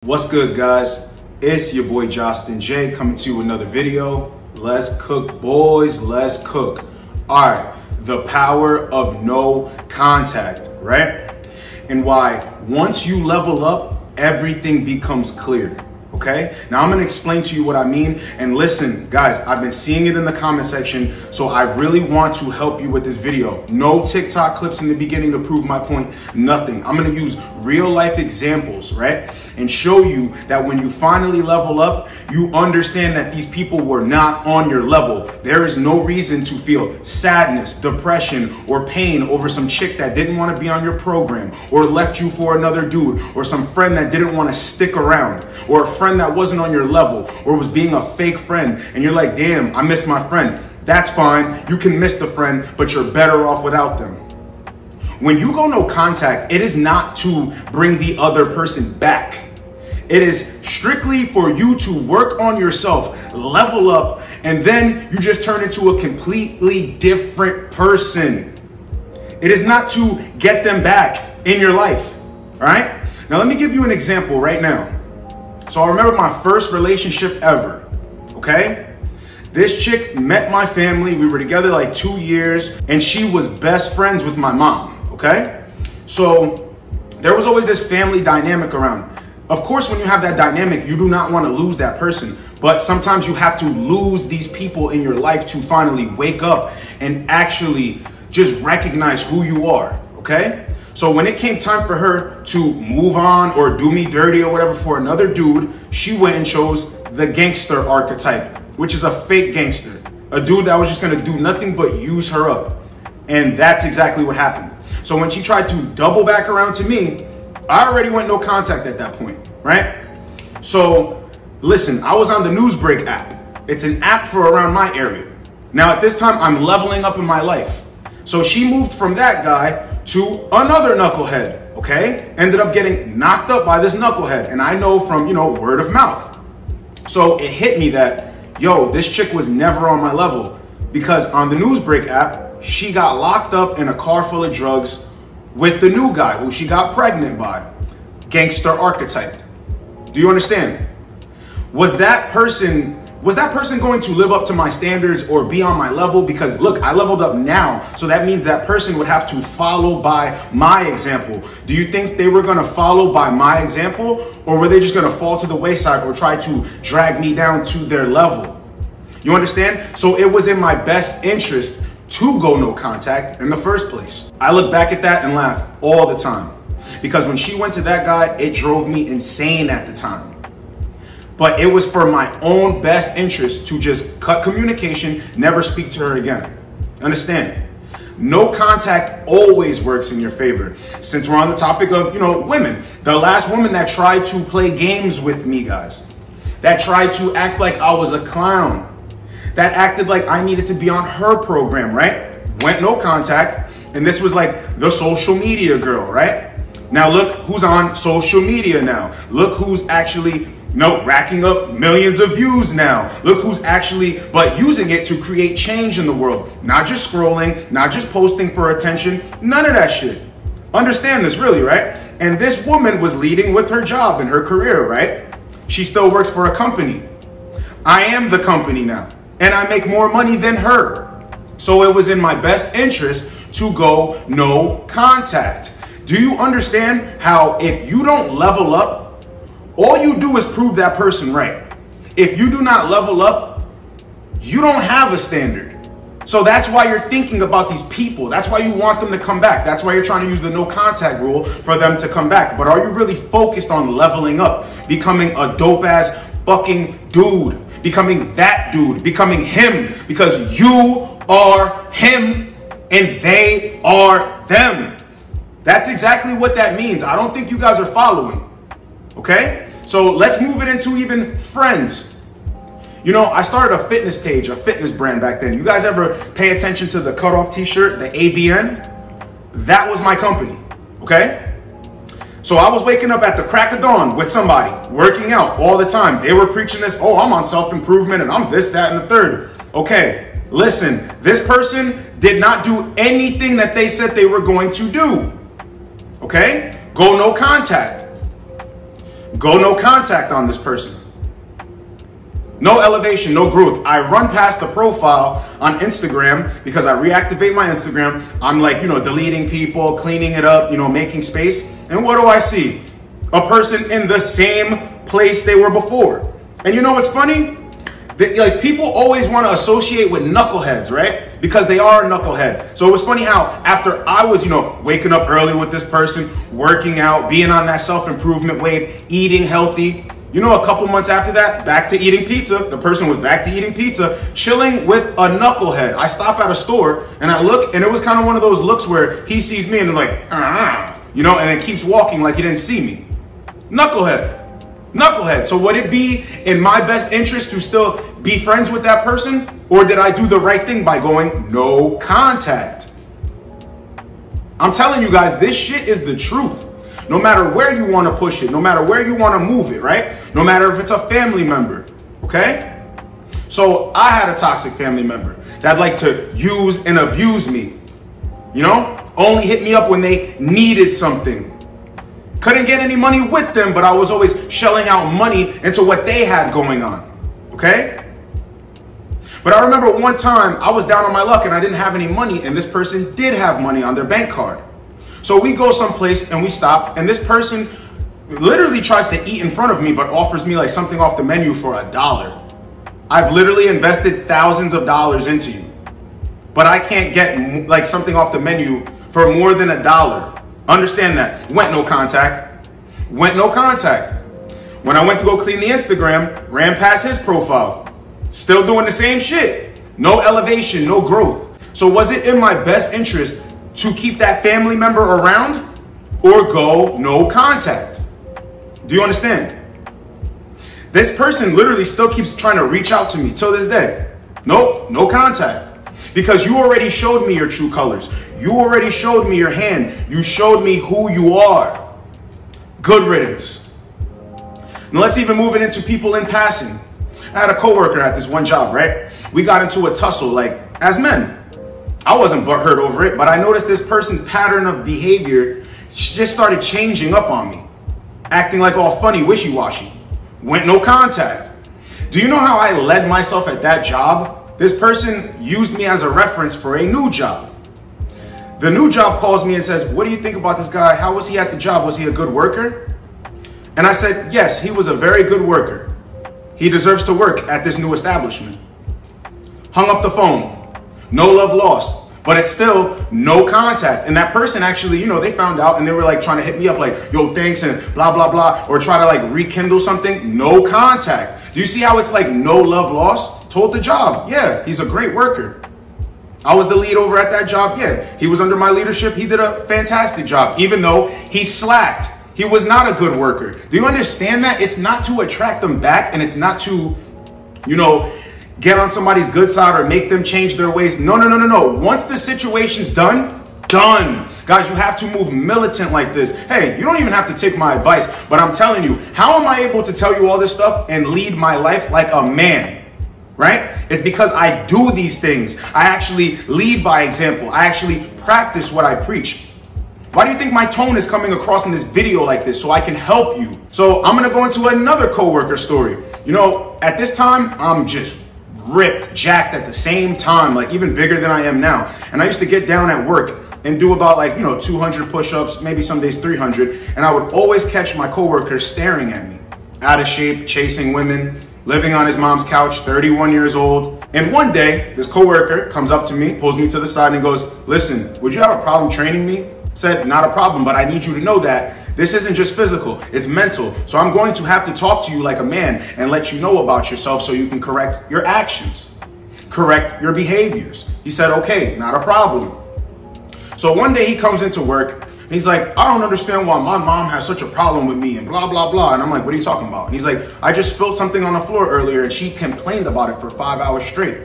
What's good, guys? It's your boy Justin J coming to you with another video. Let's cook, boys. Let's cook. All right, the power of no contact, right? And why once you level up, everything becomes clear. Okay, now I'm gonna explain to you what I mean. And listen, guys, I've been seeing it in the comment section, so I really want to help you with this video. No TikTok clips in the beginning to prove my point, nothing. I'm gonna use real life examples, right? And show you that when you finally level up, you understand that these people were not on your level. There is no reason to feel sadness, depression, or pain over some chick that didn't want to be on your program, or left you for another dude, or some friend that didn't want to stick around, or a friend that wasn't on your level, or was being a fake friend, and you're like, damn, I miss my friend. That's fine. You can miss the friend, but you're better off without them. When you go no contact, it is not to bring the other person back. It is strictly for you to work on yourself, level up, and then you just turn into a completely different person. It is not to get them back in your life, all right? Now, let me give you an example right now. So I remember my first relationship ever, okay? This chick met my family. We were together like 2 years, and she was best friends with my mom, okay? So there was always this family dynamic around. Of course, when you have that dynamic, you do not want to lose that person, but sometimes you have to lose these people in your life to finally wake up and actually just recognize who you are, okay? So when it came time for her to move on or do me dirty or whatever for another dude, she went and chose the gangster archetype, which is a fake gangster, a dude that was just gonna do nothing but use her up. And that's exactly what happened. So when she tried to double back around to me, I already went no contact at that point, right? So listen, I was on the Newsbreak app. It's an app for around my area. Now at this time, I'm leveling up in my life. So she moved from that guy to another knucklehead, okay? Ended up getting knocked up by this knucklehead. And I know from, word of mouth. So it hit me that, yo, this chick was never on my level, because on the Newsbreak app, she got locked up in a car full of drugs with the new guy who she got pregnant by. Gangster archetype. Do you understand? Was that person going to live up to my standards or be on my level? Because look, I leveled up now, so that means that person would have to follow by my example. Do you think they were gonna follow by my example, or were they just gonna fall to the wayside or try to drag me down to their level? You understand? So it was in my best interest to go no contact in the first place. I look back at that and laugh all the time, because when she went to that guy, it drove me insane at the time. But it was for my own best interest to just cut communication, never speak to her again. Understand? No contact always works in your favor. Since we're on the topic of, women, the last woman that tried to play games with me, guys, that tried to act like I was a clown, that acted like I needed to be on her program, right? Went no contact, and this was like the social media girl, right? Now look who's on social media now. Look who's actually racking up millions of views now. Look who's actually, but using it to create change in the world. Not just scrolling, not just posting for attention, none of that shit. Understand this really, right? And this woman was leading with her job and her career, right? She still works for a company. I am the company now, and I make more money than her. So it was in my best interest to go no contact. Do you understand how if you don't level up, all you do is prove that person right? If you do not level up, you don't have a standard. So that's why you're thinking about these people. That's why you want them to come back. That's why you're trying to use the no contact rule for them to come back. But are you really focused on leveling up, becoming a dope ass fucking dude, becoming that dude, becoming him, because you are him and they are them? That's exactly what that means. I don't think you guys are following. Okay? So let's move it into even friends. I started a fitness page, a fitness brand back then. You guys ever pay attention to the cutoff t-shirt, the ABN? That was my company, okay? So I was waking up at the crack of dawn with somebody, working out all the time. They were preaching this, oh, I'm on self-improvement and I'm this, that, and the third. Okay, listen, this person did not do anything that they said they were going to do. Okay? Go no contact. Go no contact on this person. No elevation, no growth. I run past the profile on Instagram because I reactivate my Instagram. I'm like, deleting people, cleaning it up, making space. And what do I see? A person in the same place they were before. And you know what's funny? Like, people always want to associate with knuckleheads, right? Because they are a knucklehead. So it was funny how after I was, waking up early with this person, working out, being on that self-improvement wave, eating healthy, a couple months after that, back to eating pizza. The person was back to eating pizza, chilling with a knucklehead. I stop at a store and I look, and it was kind of one of those looks where he sees me and like, and then keeps walking like he didn't see me. Knucklehead. So would it be in my best interest to still be friends with that person? Or did I do the right thing by going no contact? I'm telling you guys, this shit is the truth. No matter where you want to push it, no matter where you want to move it, right? No matter if it's a family member, okay? So I had a toxic family member that liked to use and abuse me, only hit me up when they needed something. Couldn't get any money with them, but I was always shelling out money into what they had going on, okay? But I remember one time I was down on my luck and I didn't have any money, and this person did have money on their bank card. So we go someplace and we stop, and this person literally tries to eat in front of me, but offers me like something off the menu for $1. I've literally invested thousands of dollars into you, but I can't get like something off the menu for more than $1. Understand that. Went no contact. When I went to go clean the Instagram, ran past his profile. Still doing the same shit. No elevation, no growth. So was it in my best interest to keep that family member around or go no contact? Do you understand? This person literally still keeps trying to reach out to me till this day. Nope, no contact. Because you already showed me your true colors. You already showed me your hand. You showed me who you are. Good riddance. Now let's even move it into people in passing. I had a coworker at this one job, right? We got into a tussle, like, as men. I wasn't butthurt over it, but I noticed this person's pattern of behavior just started changing up on me. Acting like all funny, wishy-washy. Went no contact. Do you know how I led myself at that job? This person used me as a reference for a new job. The new job calls me and says, what do you think about this guy? How was he at the job? Was he a good worker? And I said, yes, he was a very good worker. He deserves to work at this new establishment. Hung up the phone. No love lost, but it's still no contact. And that person actually, they found out and they were like trying to hit me up like, yo, thanks and blah, blah, blah, or try to like rekindle something. No contact. Do you see how it's like no love lost? Told the job, yeah, he's a great worker. I was the lead over at that job. Yeah, he was under my leadership. He did a fantastic job, even though he slacked. He was not a good worker. Do you understand that? It's not to attract them back, and it's not to, get on somebody's good side or make them change their ways. No. Once the situation's done. Guys, you have to move militant like this. Hey, you don't even have to take my advice, but I'm telling you, how am I able to tell you all this stuff and lead my life like a man? Right? It's because I do these things. I actually lead by example. I actually practice what I preach. Why do you think my tone is coming across in this video like this? So I can help you. So I'm going to go into another coworker story. At this time, I'm just ripped, jacked at the same time, like even bigger than I am now. And I used to get down at work and do about 200 push-ups, maybe some days 300. And I would always catch my coworkers staring at me, out of shape, chasing women, living on his mom's couch, 31 years old. And one day, this coworker comes up to me, pulls me to the side and goes, listen, would you have a problem training me? Said, not a problem, but I need you to know that this isn't just physical, it's mental. So I'm going to have to talk to you like a man and let you know about yourself so you can correct your actions, correct your behaviors. He said, okay, not a problem. So one day he comes into work and he's like, I don't understand why my mom has such a problem with me and blah, blah, blah. And I'm like, what are you talking about? And he's like, I just spilled something on the floor earlier and she complained about it for 5 hours straight.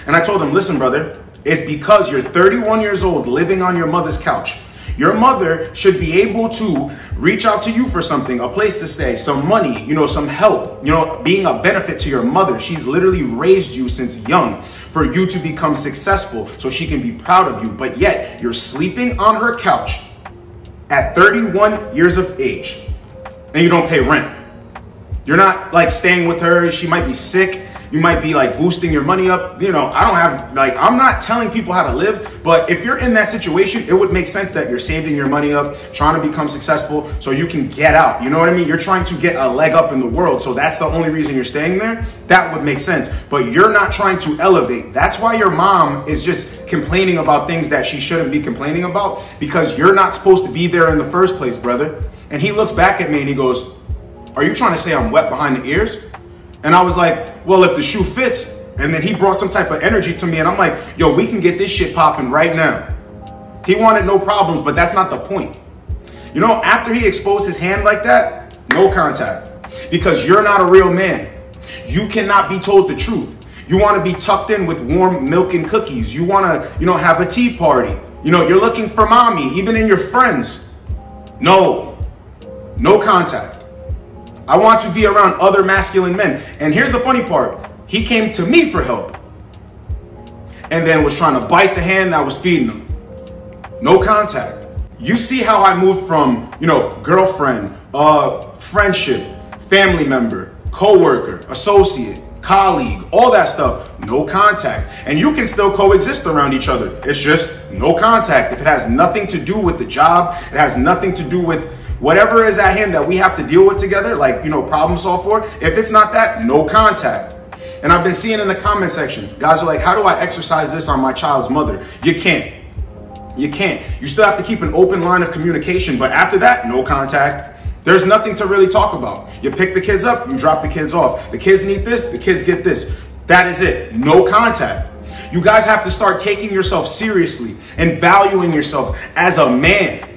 And I told him, listen, brother, it's because you're 31 years old living on your mother's couch. Your mother should be able to reach out to you for something, a place to stay, some money, some help, being a benefit to your mother. She's literally raised you since young for you to become successful so she can be proud of you. But yet you're sleeping on her couch at 31 years of age and you don't pay rent. You're not like staying with her. She might be sick. You might be like boosting your money up. You know, I'm not telling people how to live, but if you're in that situation, it would make sense that you're saving your money up, trying to become successful so you can get out. You know what I mean? You're trying to get a leg up in the world. So that's the only reason you're staying there. That would make sense, but you're not trying to elevate. That's why your mom is just complaining about things that she shouldn't be complaining about, because you're not supposed to be there in the first place, brother. And he looks back at me and he goes, "Are you trying to say I'm wet behind the ears?" And I was like, well, if the shoe fits. And then he brought some type of energy to me and I'm like, yo, we can get this shit popping right now. He wanted no problems, but that's not the point. You know, after he exposed his hand like that, no contact, because you're not a real man. You cannot be told the truth. You want to be tucked in with warm milk and cookies. You want to, you know, have a tea party. You know, you're looking for mommy, even in your friends. No contact. I want to be around other masculine men. And here's the funny part. He came to me for help and then was trying to bite the hand that was feeding him. No contact. You see how I moved from, you know, girlfriend, friendship, family member, coworker, associate, colleague, all that stuff. No contact. And you can still coexist around each other. It's just no contact. If it has nothing to do with the job, it has nothing to do with whatever is at hand that we have to deal with together, like, you know, problem solve for. If it's not that, no contact. And I've been seeing in the comment section, guys are like, how do I exercise this on my child's mother? You can't. You can't. You still have to keep an open line of communication. But after that, no contact. There's nothing to really talk about. You pick the kids up, you drop the kids off. The kids need this, the kids get this. That is it. No contact. You guys have to start taking yourself seriously and valuing yourself as a man.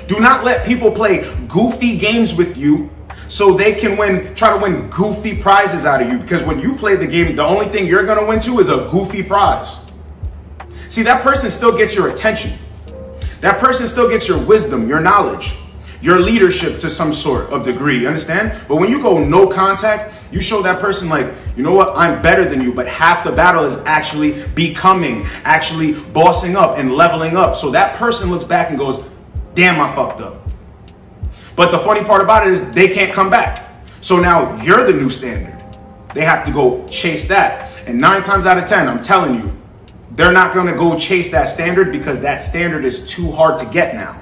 Do not let people play goofy games with you so they can try to win goofy prizes out of you. Because when you play the game, the only thing you're going to win to is a goofy prize. See, that person still gets your attention. That person still gets your wisdom, your knowledge, your leadership to some sort of degree. You understand? But when you go no contact, you show that person like, you know what? I'm better than you. But half the battle is actually becoming, actually bossing up and leveling up. So that person looks back and goes, damn, I fucked up. But the funny part about it is they can't come back. So now you're the new standard. They have to go chase that. And 9 times out of 10, I'm telling you, they're not going to go chase that standard because that standard is too hard to get now.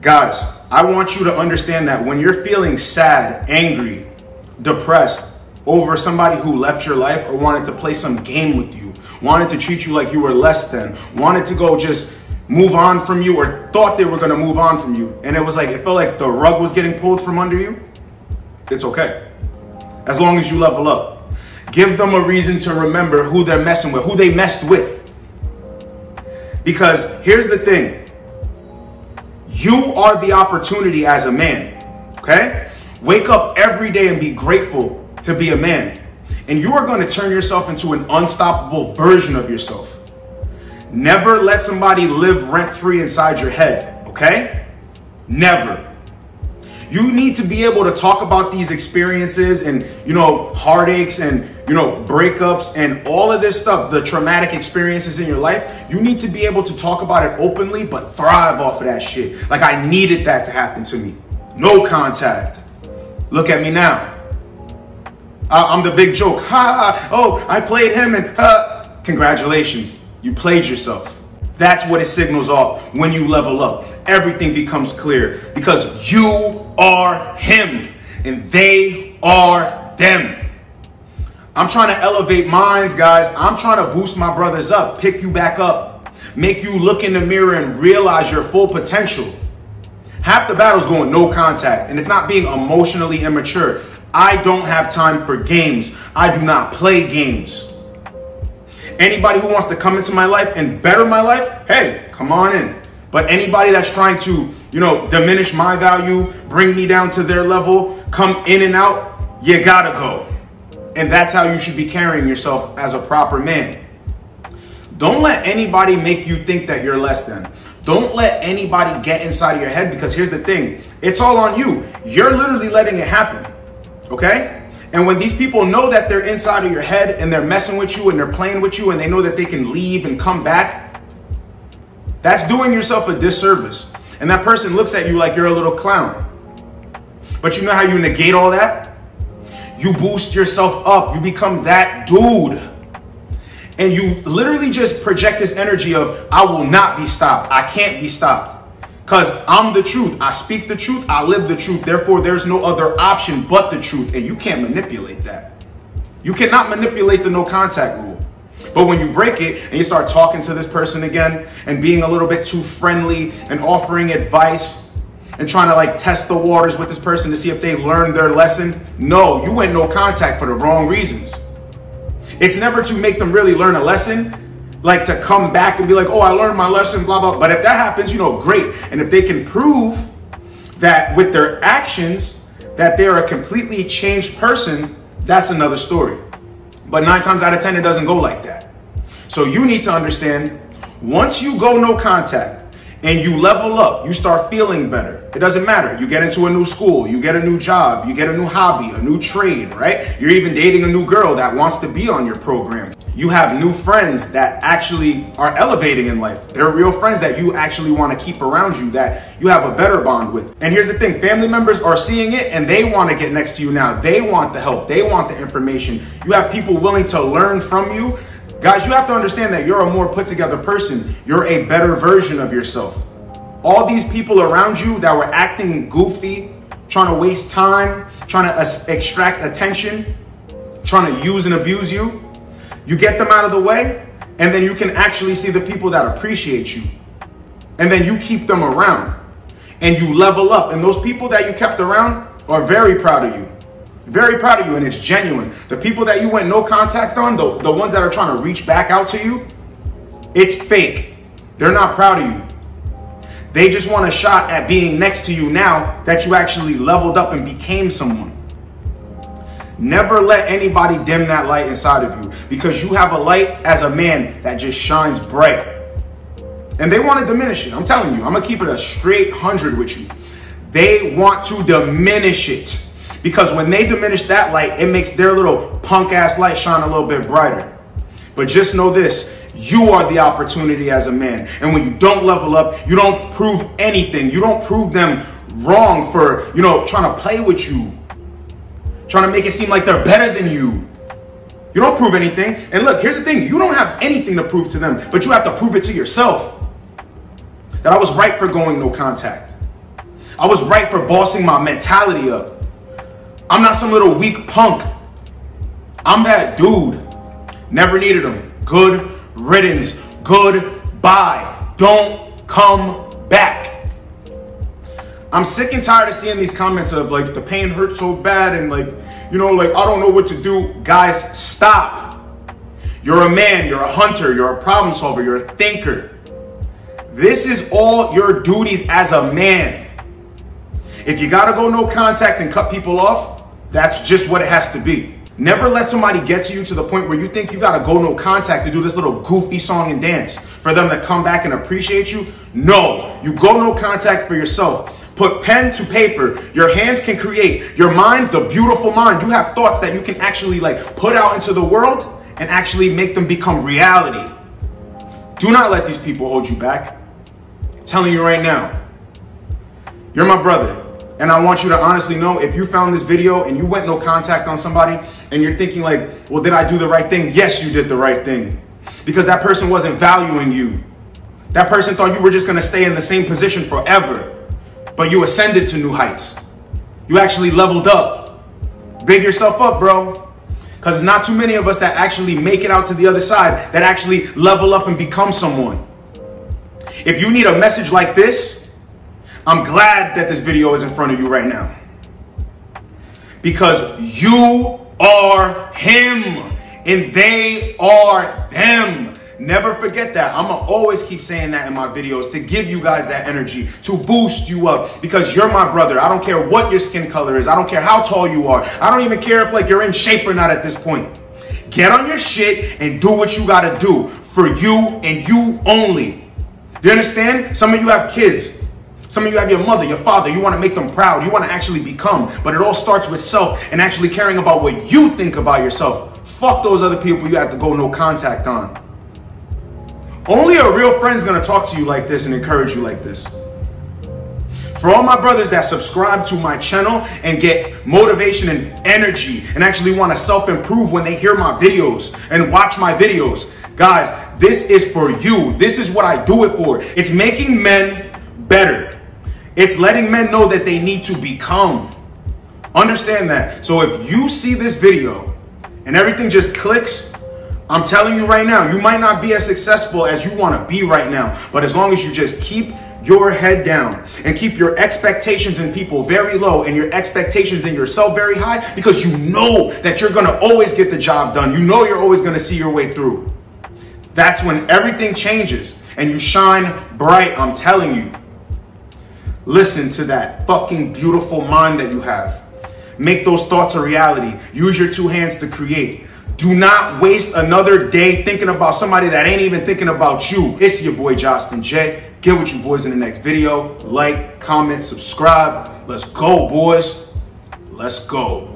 Guys, I want you to understand that when you're feeling sad, angry, depressed over somebody who left your life or wanted to play some game with you, wanted to treat you like you were less than, wanted to go just move on from you or thought they were going to move on from you, and it felt like the rug was getting pulled from under you, it's okay. As long as you level up. Give them a reason to remember who they're messing with, who they messed with. Because here's the thing. You are the opportunity as a man, okay? Wake up every day and be grateful to be a man. And you are going to turn yourself into an unstoppable version of yourself. Never let somebody live rent-free inside your head, okay? Never. You need to be able to talk about these experiences and, you know, heartaches and, you know, breakups and all of this stuff, the traumatic experiences in your life. You need to be able to talk about it openly, but thrive off of that shit. Like, I needed that to happen to me. No contact. Look at me now. I'm the big joke. Ha! Oh, I played him and congratulations. You played yourself. That's what it signals off when you level up. Everything becomes clear because you are him and they are them. I'm trying to elevate minds, guys. I'm trying to boost my brothers up, pick you back up, make you look in the mirror and realize your full potential. Half the battle's going no contact, and it's not being emotionally immature. I don't have time for games. I do not play games. Anybody who wants to come into my life and better my life, hey, come on in. But anybody that's trying to, you know, diminish my value, bring me down to their level, come in and out, you gotta go. And that's how you should be carrying yourself as a proper man. Don't let anybody make you think that you're less than. Don't let anybody get inside of your head, because here's the thing. It's all on you. You're literally letting it happen. Okay? And when these people know that they're inside of your head and they're messing with you and they're playing with you and they know that they can leave and come back, that's doing yourself a disservice. And that person looks at you like you're a little clown. But you know how you negate all that? You boost yourself up. You become that dude. And you literally just project this energy of, I will not be stopped. I can't be stopped. Because I'm the truth. I speak the truth. I live the truth. Therefore, there's no other option but the truth. And you can't manipulate that. You cannot manipulate the no contact rule. But when you break it and you start talking to this person again and being a little bit too friendly and offering advice and trying to like test the waters with this person to see if they learned their lesson, no, you went no contact for the wrong reasons. It's never to make them really learn a lesson, like to come back and be like, oh, I learned my lesson, blah, blah. But if that happens, you know, great. And if they can prove that with their actions that they're a completely changed person, that's another story. But 9 times out of 10, it doesn't go like that. So you need to understand, once you go no contact and you level up, you start feeling better. It doesn't matter. You get into a new school, you get a new job, you get a new hobby, a new trade, right? You're even dating a new girl that wants to be on your program. You have new friends that actually are elevating in life. They're real friends that you actually want to keep around you, that you have a better bond with. And here's the thing, family members are seeing it and they want to get next to you now. They want the help. They want the information. You have people willing to learn from you. Guys, you have to understand that you're a more put together person. You're a better version of yourself. All these people around you that were acting goofy, trying to waste time, trying to extract attention, trying to use and abuse you, you get them out of the way, and then you can actually see the people that appreciate you. And then you keep them around and you level up. And those people that you kept around are very proud of you. Very proud of you, and it's genuine. The people that you went no contact on, the ones that are trying to reach back out to you, it's fake. They're not proud of you. They just want a shot at being next to you now that you actually leveled up and became someone. Never let anybody dim that light inside of you, because you have a light as a man that just shines bright. And they want to diminish it. I'm telling you, I'm going to keep it a straight 100 with you. They want to diminish it. Because when they diminish that light, it makes their little punk ass light shine a little bit brighter. But just know this, you are the opportunity as a man. And when you don't level up, you don't prove anything. You don't prove them wrong for, trying to play with you. Trying to make it seem like they're better than you. You don't prove anything. And look, here's the thing. You don't have anything to prove to them, but you have to prove it to yourself. That I was right for going no contact. I was right for bossing my mentality up. I'm not some little weak punk. I'm that dude. Never needed them. Good riddance. Goodbye. Don't come back. I'm sick and tired of seeing these comments of like, the pain hurts so bad and like, I don't know what to do. Guys, stop. You're a man. You're a hunter. You're a problem solver. You're a thinker. This is all your duties as a man. If you got to go no contact and cut people off, that's just what it has to be. Never let somebody get to you to the point where you think you got to go no contact to do this little goofy song and dance for them to come back and appreciate you. No, you go no contact for yourself. Put pen to paper. Your hands can create. Your mind, the beautiful mind. You have thoughts that you can actually put out into the world and actually make them become reality. Do not let these people hold you back. I'm telling you right now, you're my brother. And I want you to honestly know, if you found this video and you went no contact on somebody and you're thinking like, well, did I do the right thing? Yes, you did the right thing. Because that person wasn't valuing you. That person thought you were just going to stay in the same position forever. But you ascended to new heights. You actually leveled up. Big yourself up, bro. Because there's not too many of us that actually make it out to the other side, that actually level up and become someone. If you need a message like this, I'm glad that this video is in front of you right now. Because you are him and they are them. Never forget that. I'm going to always keep saying that in my videos to give you guys that energy, to boost you up, because you're my brother. I don't care what your skin color is. I don't care how tall you are. I don't even care if you're in shape or not at this point. Get on your shit and do what you got to do for you and you only. Do you understand? Some of you have kids. Some of you have your mother, your father. You want to make them proud. You want to actually become. But it all starts with self and actually caring about what you think about yourself. Fuck those other people you have to go no contact on. Only a real friend's going to talk to you like this and encourage you like this. For all my brothers that subscribe to my channel and get motivation and energy and actually want to self-improve when they hear my videos and watch my videos, guys, this is for you. This is what I do it for. It's making men better. It's letting men know that they need to become. Understand that. So if you see this video and everything just clicks, I'm telling you right now, you might not be as successful as you want to be right now. But as long as you just keep your head down and keep your expectations in people very low and your expectations in yourself very high, because you know that you're going to always get the job done. You know you're always going to see your way through. That's when everything changes and you shine bright. I'm telling you. Listen to that fucking beautiful mind that you have. Make those thoughts a reality. Use your two hands to create. Do not waste another day thinking about somebody that ain't even thinking about you. It's your boy Justin J. Get with you boys in the next video. Like, comment, subscribe. Let's go, boys. Let's go.